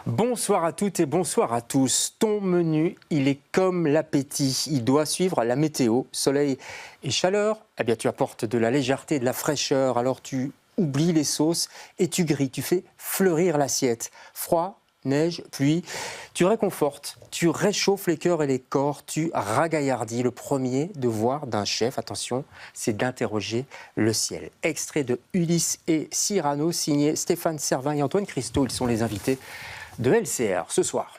Bonsoir à toutes et bonsoir à tous. Ton menu, il est comme l'appétit. Il doit suivre la météo, soleil et chaleur. Eh bien, tu apportes de la légèreté et de la fraîcheur. Alors, tu oublies les sauces et tu grilles. Tu fais fleurir l'assiette. Froid, neige, pluie. Tu réconfortes, tu réchauffes les cœurs et les corps. Tu ragaillardis. Le premier devoir d'un chef, attention, c'est d'interroger le ciel. Extrait de Ulysse et Cyrano, signé Stéphane Servin et Antoine Christo. Ils sont les invités de LCR ce soir.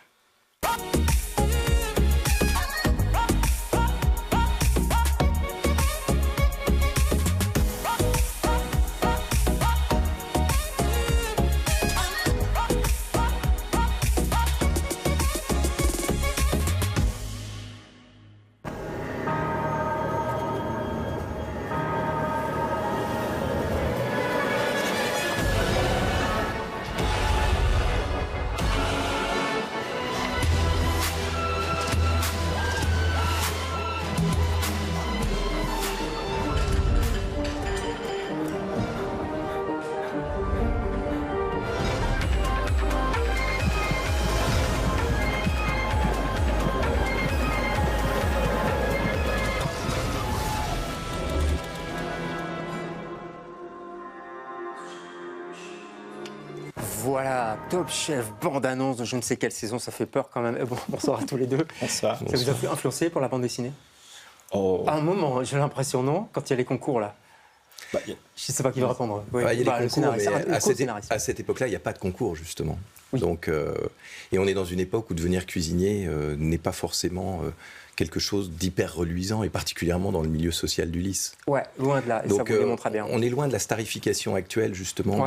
Voilà, Top Chef, bande-annonce de je ne sais quelle saison, ça fait peur quand même. Bonsoir à tous les deux. Bonsoir. Ça vous a influencé pour la bande dessinée? À un moment, j'ai l'impression, non? Quand il y a les concours, là. Je ne sais pas qui va répondre. Oui. Il y a les concours, mais à cette époque-là, il n'y a pas de concours, justement. Oui. Donc, et on est dans une époque où devenir cuisinier n'est pas forcément quelque chose d'hyper reluisant, et particulièrement dans le milieu social d'Ulysse. Ouais, loin de là, et donc, ça vous démontre bien. On est loin de la starification actuelle, justement,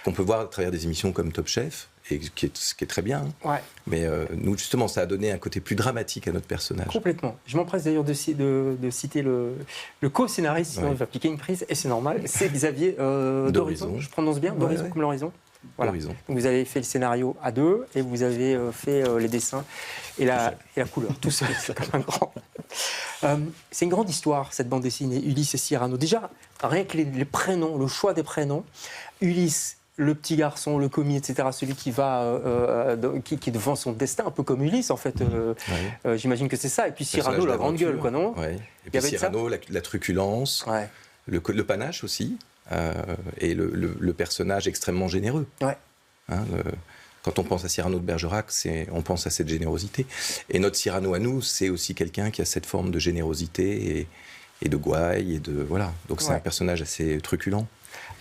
qu'on peut voir à travers des émissions comme Top Chef, et ce qui est très bien. Hein. Ouais. Mais nous, justement, ça a donné un côté plus dramatique à notre personnage. Complètement. Je m'empresse d'ailleurs de citer le co-scénariste, sinon il va piquer une prise, et c'est normal. C'est Xavier d'Horizon. Je prononce bien d'Horizon comme l'horizon. Voilà. Donc vous avez fait le scénario à deux, et vous avez fait les dessins et la couleur, tout seul. C'est comme un grand. C'est une grande histoire, cette bande dessinée, Ulysse et Cyrano. Déjà, rien que les prénoms, le choix des prénoms. Ulysse, le petit garçon, le commis, etc., celui qui est devant son destin, un peu comme Ulysse, en fait. J'imagine que c'est ça. Et puis Cyrano, la grande gueule, quoi, non? Et puis Cyrano, la truculence, le panache aussi, et le personnage extrêmement généreux. Quand on pense à Cyrano de Bergerac, on pense à cette générosité. Et notre Cyrano à nous, c'est aussi quelqu'un qui a cette forme de générosité et de gouaille. Voilà. Donc c'est un personnage assez truculent.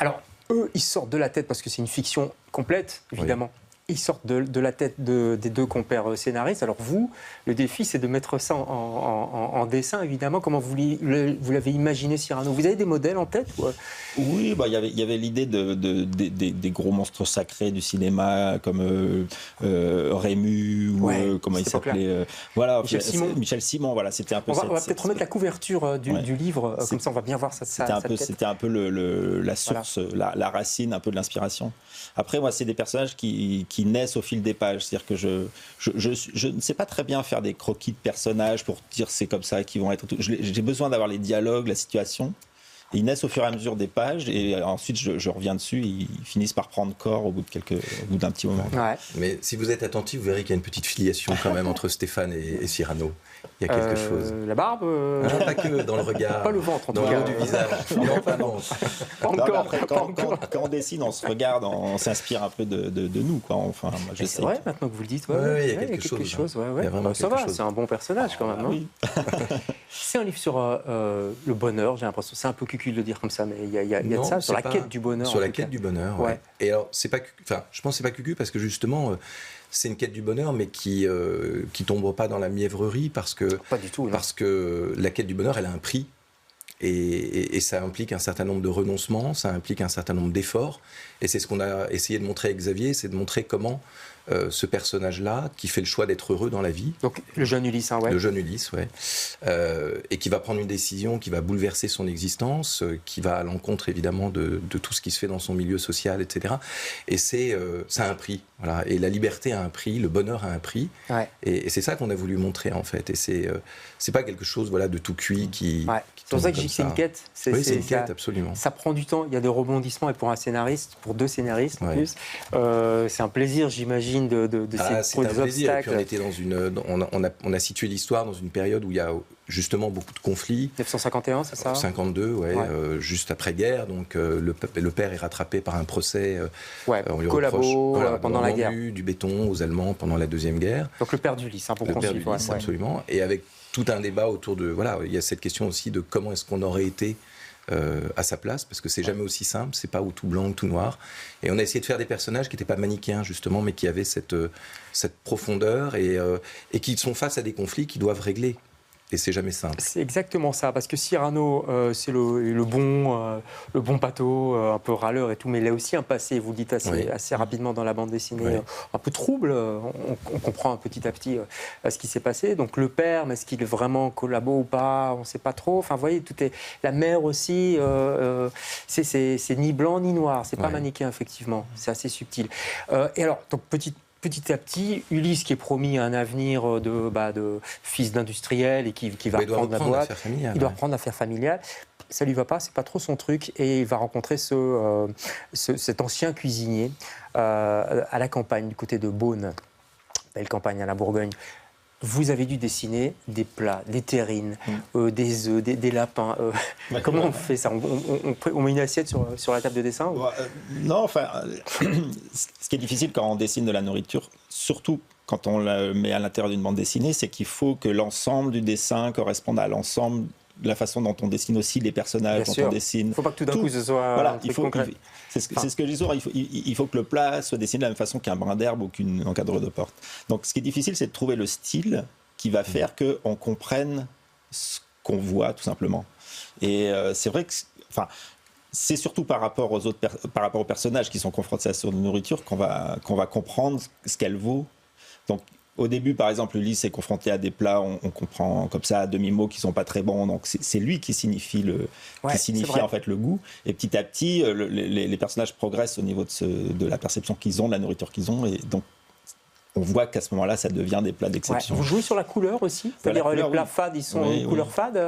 Alors, eux, ils sortent de la tête, parce que c'est une fiction complète, évidemment. Ils sortent de la tête des deux compères scénaristes. Alors vous, le défi, c'est de mettre ça en dessin, évidemment. Comment vous l'avez imaginé, Cyrano? Vous avez des modèles en tête? Oui, il y avait l'idée des gros monstres sacrés du cinéma, comme Rému, ou comment il s'appelait voilà, Michel Simon, voilà, c'était un peu on va peut-être remettre la couverture du livre, comme ça on va bien voir ça. C'était un peu la source, la racine, un peu de l'inspiration. Après, moi, c'est des personnages qui naissent au fil des pages. C'est-à-dire que je ne sais pas très bien faire des croquis de personnages pour dire c'est comme ça qu'ils vont être. J'ai besoin d'avoir les dialogues, la situation. Et ils naissent au fur et à mesure des pages, et ensuite je reviens dessus, et ils finissent par prendre corps au bout d'un petit moment. Mais si vous êtes attentif, vous verrez qu'il y a une petite filiation quand même entre Stéphane et Cyrano. Il y a quelque chose. La barbe Non, pas que, dans le regard. Pas le ventre, en tout cas. Dans le haut du visage. Non, pas non. Quand on dessine, on se regarde, on s'inspire un peu de nous, quoi. Enfin, moi, c'est vrai, maintenant que vous le dites. Oui, il y a quelque chose. Il y a vraiment ça va, c'est un bon personnage quand même. Oui. C'est un livre sur le bonheur, j'ai l'impression. C'est un peu cucu de le dire comme ça, mais il y a de ça, sur la quête du bonheur. Sur la quête du bonheur, ouais. Et alors, je pense que c'est pas cucu, parce que justement, c'est une quête du bonheur, mais qui tombe pas dans la mièvrerie, parce que pas du tout, parce que la quête du bonheur, elle a un prix, et ça implique un certain nombre de renoncements, ça implique un certain nombre d'efforts, et c'est ce qu'on a essayé de montrer avec Xavier, c'est de montrer comment ce personnage-là, qui fait le choix d'être heureux dans la vie. Donc le jeune Ulysse, hein, Le jeune Ulysse, et qui va prendre une décision qui va bouleverser son existence, qui va à l'encontre évidemment de tout ce qui se fait dans son milieu social, etc. Et ça a un prix, voilà. Et la liberté a un prix, le bonheur a un prix, et c'est ça qu'on a voulu montrer en fait. Et c'est pas quelque chose, voilà, de tout cuit qui. C'est pour ça que je dis que c'est une quête. Oui, c'est une quête, absolument. Ça prend du temps, il y a des rebondissements, et pour un scénariste, pour deux scénaristes en plus, c'est un plaisir, j'imagine, j'imagine, de ces obstacles. Et puis on a situé l'histoire dans une période où il y a justement beaucoup de conflits. 1951, c'est ça? 52, juste après-guerre. Donc le père est rattrapé par un procès. On lui reproche pendant la guerre. Du béton aux Allemands pendant la Deuxième Guerre. Donc le père d'Ulysse, pour qu'on suive. Absolument. Et avec tout un débat autour de... Voilà, il y a cette question aussi de comment est-ce qu'on aurait été à sa place, parce que c'est jamais aussi simple, c'est pas ou tout blanc ou tout noir. Et on a essayé de faire des personnages qui n'étaient pas manichéens, justement, mais qui avaient cette profondeur et qui sont face à des conflits qu'ils doivent régler. Et c'est jamais simple. C'est exactement ça, parce que Cyrano, c'est le bon pâteau, un peu râleur et tout, mais il a aussi un passé, vous le dites assez rapidement dans la bande dessinée, un peu trouble. On comprend petit à petit ce qui s'est passé. Donc le père, mais est-ce qu'il vraiment collabore ou pas? On ne sait pas trop. Enfin, vous voyez, tout est... La mère aussi, c'est ni blanc ni noir. C'est pas manichéen, effectivement. C'est assez subtil. Et alors, donc, petit à petit, Ulysse, qui est promis un avenir de fils d'industriel et qui va reprendre la boîte, il doit reprendre l'affaire familiale. Ça lui va pas, c'est pas trop son truc, et il va rencontrer cet ancien cuisinier à la campagne, du côté de Beaune, belle campagne à la Bourgogne. Vous avez dû dessiner des plats, des terrines, des œufs, des lapins. Comment on fait ça? On met une assiette sur la table de dessin Non, enfin, ce qui est difficile quand on dessine de la nourriture, surtout quand on la met à l'intérieur d'une bande dessinée, c'est qu'il faut que l'ensemble du dessin corresponde à l'ensemble de la façon dont on dessine aussi les personnages, dont on dessine. Il ne faut pas que tout d'un coup ce soit concret. C'est ce que je dis souvent, il faut que le plat soit dessiné de la même façon qu'un brin d'herbe ou qu'une encadreur de porte. Donc ce qui est difficile, c'est de trouver le style qui va faire qu'on comprenne ce qu'on voit, tout simplement. Et c'est vrai que... c'est surtout par rapport aux personnages qui sont confrontés à cette nourriture qu'on va comprendre ce qu'elle vaut. Donc, au début, par exemple, Ulysse est confronté à des plats, on comprend comme ça à demi-mot qui sont pas très bons. Donc c'est lui qui signifie en fait le goût. Et petit à petit, les personnages progressent au niveau de la perception qu'ils ont, de la nourriture qu'ils ont. Et donc on voit qu'à ce moment-là, ça devient des plats d'exception. Vous jouez sur la couleur aussi? C'est-à-dire les plats fades, ils sont couleur fade.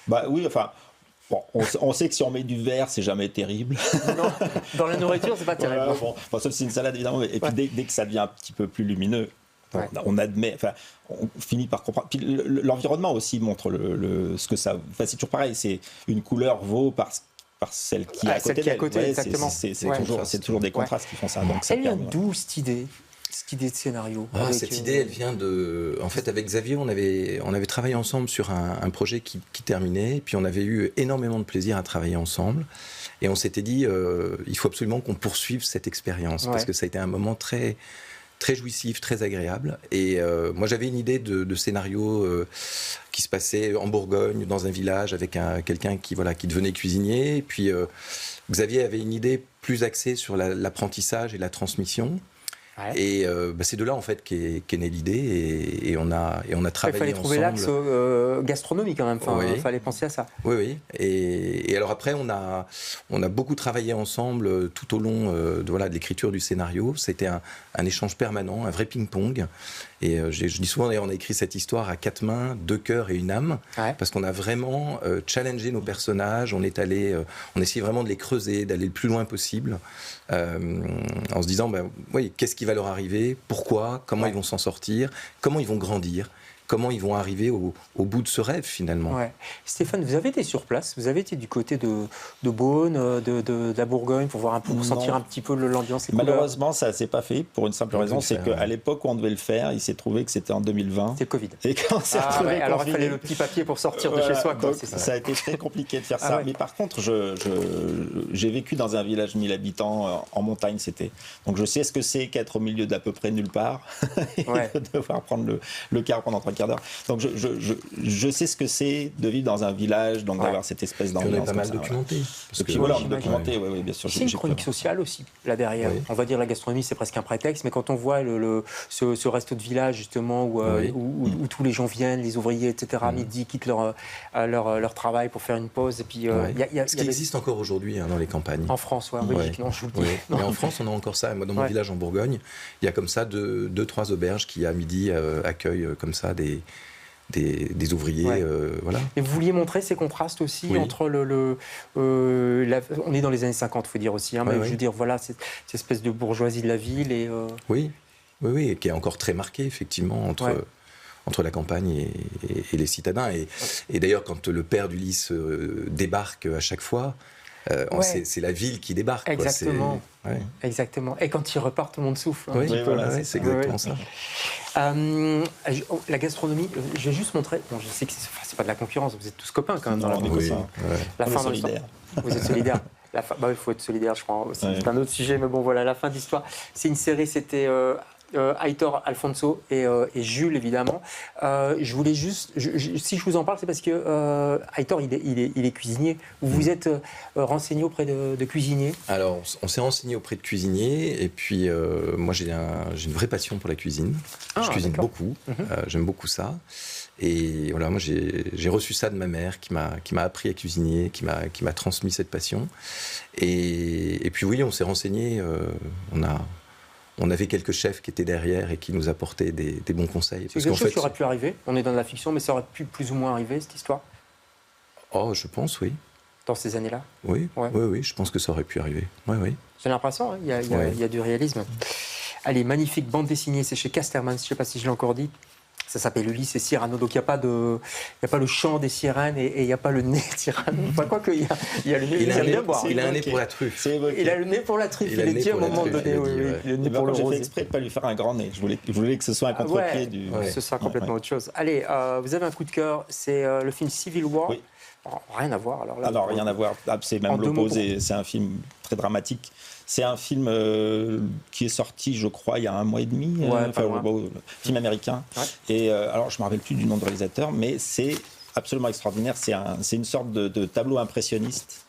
Bon, on sait que si on met du vert, c'est jamais terrible. Non, dans la nourriture, c'est pas terrible. Sauf si c'est une salade, évidemment. Et puis dès que ça devient un petit peu plus lumineux, on admet, on finit par comprendre. Puis l'environnement aussi montre ce que ça. C'est toujours pareil. C'est une couleur vaut par celle qui est à côté d'elle. Exactement. C'est toujours des contrastes qui font ça. Donc elle vient d'où cette idée de scénario? Cette idée, elle vient de... En fait, avec Xavier, on avait travaillé ensemble sur un projet qui terminait, et puis on avait eu énormément de plaisir à travailler ensemble, et on s'était dit, il faut absolument qu'on poursuive cette expérience, parce que ça a été un moment très, très jouissif, très agréable. Et moi, j'avais une idée de scénario qui se passait en Bourgogne, dans un village, avec quelqu'un qui devenait cuisinier, et puis Xavier avait une idée plus axée sur l'apprentissage et la transmission. Et c'est de là en fait qu'est née l'idée, et on a travaillé ensemble. Il fallait trouver l'axe gastronomique quand même. Il fallait penser à ça. Oui. Et alors après on a beaucoup travaillé ensemble tout au long de l'écriture du scénario. C'était un échange permanent, un vrai ping-pong. Et je dis souvent, d'ailleurs, on a écrit cette histoire à 4 mains, 2 cœurs et une âme, parce qu'on a vraiment challengé nos personnages. On essayait vraiment de les creuser, d'aller le plus loin possible, en se disant, qu'est-ce qui va leur arriver, pourquoi, comment ils vont s'en sortir, comment ils vont grandir, comment ils vont arriver au bout de ce rêve, finalement. Stéphane, vous avez été sur place, vous avez été du côté de Beaune, de la Bourgogne, pour voir pour sentir un petit peu l'ambiance. Malheureusement, ça ne s'est pas fait, pour une simple raison, c'est qu'à l'époque où on devait le faire, il s'est trouvé que c'était en 2020. C'est le Covid. Et quand on s'est retrouvé alors il fallait le petit papier pour sortir de chez soi. Donc, ça a été très compliqué de faire ça. Mais par contre, j'ai vécu dans un village de 1000 habitants en montagne, donc je sais ce que c'est qu'être au milieu d'à peu près nulle part, et de devoir prendre le car pendant 3 quarts d'heure. Donc je sais ce que c'est de vivre dans un village, donc d'avoir cette espèce d'ambiance. On est pas mal documenté. Et puis voilà, on est documenté, oui, bien sûr. C'est une chronique sociale aussi, là derrière. On va dire la gastronomie, c'est presque un prétexte, mais quand on voit ce resto de village, justement, où tous les gens viennent, les ouvriers, etc., à midi, quittent leur travail pour faire une pause. Et puis, ce qui existe encore aujourd'hui dans les campagnes. En France, en Belgique, non, je vous le dis. Mais en France, on a encore ça. Moi, dans mon village en Bourgogne, il y a comme ça 2-3 auberges qui, à midi, accueillent comme ça des ouvriers. Et vous vouliez montrer ces contrastes aussi entre on est dans les années 50, il faut dire aussi, mais je veux dire, cette espèce de bourgeoisie de la ville. Et, Oui. Oui, et qui est encore très marqué, effectivement, entre la campagne et les citadins. Et d'ailleurs, quand le père d'Ulysse débarque à chaque fois, c'est la ville qui débarque. Exactement. Exactement. Et quand il repart, tout le monde souffle. Oui, c'est exactement ça. La gastronomie, je vais juste montrer. Bon, je sais que c'est pas de la concurrence, vous êtes tous copains quand même. Non, on est copains. La fin de l'histoire. Vous êtes solidaires. Il faut être solidaire, je crois. C'est un autre sujet, mais bon, voilà, la fin de l'histoire. C'est une série, c'était Aitor, Alfonso et Jules, évidemment. Je voulais juste, si je vous en parle, c'est parce que Aitor, il est cuisinier. Vous vous êtes renseigné auprès de cuisiniers? Alors, on s'est renseigné auprès de cuisiniers, et puis moi, j'ai une vraie passion pour la cuisine. Je cuisine beaucoup, j'aime beaucoup ça. Et voilà, moi, j'ai reçu ça de ma mère, qui m'a appris à cuisiner, qui m'a transmis cette passion. Et puis oui, on s'est renseigné, on avait quelques chefs qui étaient derrière et qui nous apportaient des bons conseils. C'est quelque chose qui aurait pu arriver. On est dans la fiction, mais ça aurait pu plus ou moins arriver, cette histoire? Oh, je pense, oui. Dans ces années-là? Oui, oui, je pense que ça aurait pu arriver. Oui. J'ai l'impression, il y a du réalisme. Allez, magnifique bande dessinée, c'est chez Casterman, je ne sais pas si je l'ai encore dit. Ça s'appelle Ulysse et Cyrano, donc il n'y a pas le chant des sirènes et il n'y a pas le nez de Cyrano. Enfin, quoi qu'il y a le nez. Il a un nez pour la truffe. Il a le nez pour la truffe. Il est dit à un moment donné. J'ai fait exprès de ne pas lui faire un grand nez. Je voulais que ce soit un contre-pied du. Ce sera complètement autre chose. Allez, vous avez un coup de cœur, c'est le film Civil War. Oui. Rien à voir. Alors rien à voir. C'est même l'opposé. C'est un film très dramatique. C'est un film qui est sorti, je crois, il y a 1 mois et demi. Film américain. Ouais. Et alors, je ne me rappelle plus du nom de réalisateur, mais c'est absolument extraordinaire. C'est une sorte de tableau impressionniste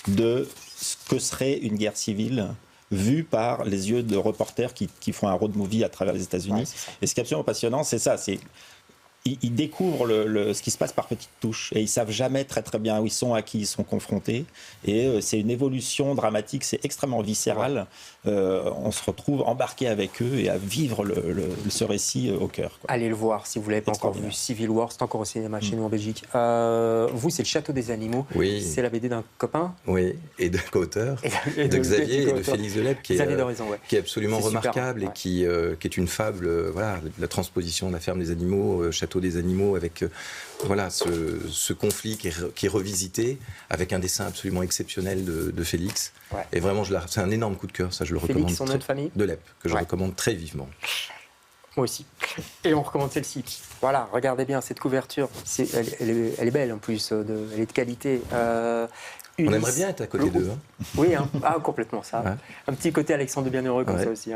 de ce que serait une guerre civile vue par les yeux de reporters qui font un road movie à travers les États-Unis. Et ce qui est absolument passionnant, c'est ça. Ils découvrent ce qui se passe par petites touches et ils savent jamais très très bien où ils sont, à qui ils sont confrontés, et c'est une évolution dramatique, c'est extrêmement viscéral. On se retrouve embarqué avec eux et à vivre ce récit au cœur. Allez le voir si vous l'avez pas encore vu. Civil War, c'est encore au cinéma chez nous en Belgique. Vous, c'est le Château des Animaux. Oui. C'est la BD d'un copain. Oui, et de co-auteur, de Xavier et de Félix Delep, qui est absolument remarquable, et qui est une fable, la transposition de La Ferme des Animaux, Château des Animaux, avec ce conflit qui est revisité, avec un dessin absolument exceptionnel de Félix. Ouais. Et vraiment, c'est un énorme coup de cœur, ça je le recommande. Félix, son nom de famille Delep, que je recommande très vivement. Moi aussi. Et on recommande celle-ci. Voilà, regardez bien cette couverture. Elle est belle en plus, elle est de qualité. On aimerait bien être à côté d'eux. Oui, complètement ça. Ouais. Un petit côté Alexandre de Bienheureux comme ça aussi.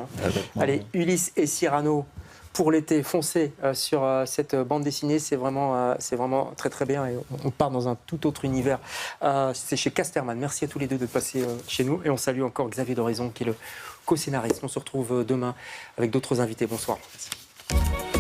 Allez, Ulysse et Cyrano. Pour l'été, foncez sur cette bande dessinée, c'est vraiment très très bien, et on part dans un tout autre univers. C'est chez Casterman. Merci à tous les deux de passer chez nous, et on salue encore Xavier d'Horizon qui est le co-scénariste. On se retrouve demain avec d'autres invités. Bonsoir. Merci.